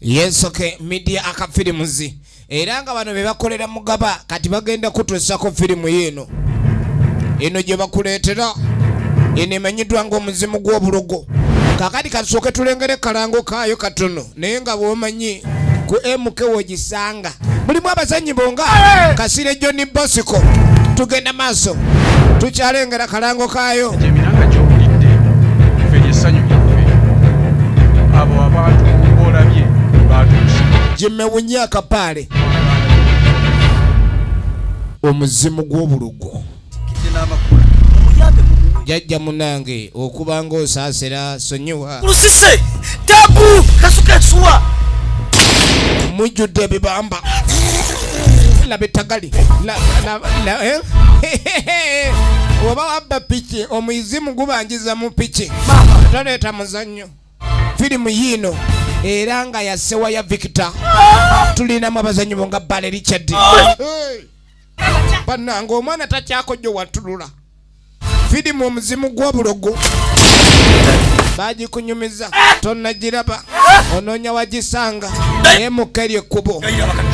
Yes, okay, media akafirimuzi. Era nga bano be bakolera mugaba kati bagenda kutuusako firimu yino. Eno gye bakuleetera. Eno emanyiddwa ng'omuzimu gw'obulogo. Kakati kasooke tulengere kalango kaayo katono. Naye nga bw'omanyi ku MK wogisanga. Mulimu abazannyi bonga Kasire John Bosco. Tugenda maaso. Tukyalengera kalango kaayo. Emiranga gy'owulidde ffe essanyu lyaffe. Abo abantu b'olabye baatuuse. Jimewunya akapaale. Omuzimu gw'obulogo. Jajja munange okuba ng'osaasira sonyiwa. Lusise tabu kasuka suwa. Mujjudde ebibamba. Labe tagali. Oba wabba piki omuzimu gubanjiza mu piki. Toleeta muzannyo. Firimu yino era nga yasewa ya Victor. Tulinamu abazannyi bonga Bale Richard. Bannange omwana takyakojjo watulula. Firimu omuzimu gw'obulogo. Bagikunyumiza tonnagiraba onoonya wagisanga MK lyekkubo.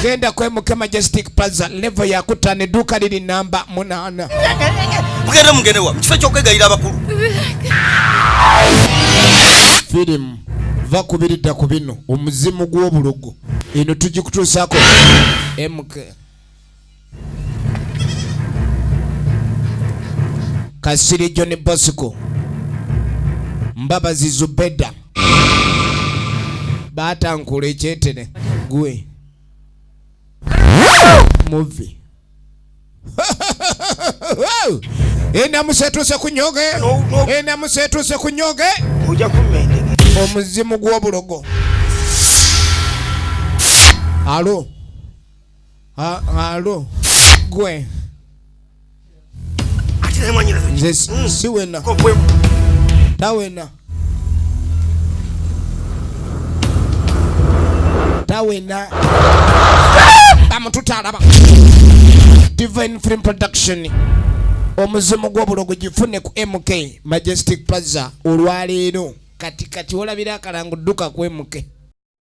Genda ku MK Majestic Plaza level yakutana edduuka liri namba 8. Mugende wa mukifo ky'okwegayira abakulu. Firimu vakubiridda ku bino omuzimu gw'obulogo. Eno tugikutuusaako MK Kasiri John Bosco. Mbabazi Zubeda. Batankula ekyetere gwe movie. Enamusetuse kunyoge. Enamusetuse kunyoge. Oja kumende. Omuzimu gw'obulogo. Alo. Alo. Gwe. Atire mwanyira. Nze siwena. Tawena. Tawena. Bamututaalaba. Divine Film Production. Omuzimu gw'obulogo gifune ku MK Majestic Plaza olwaleero. Kati olabira akalango dduka ku MK.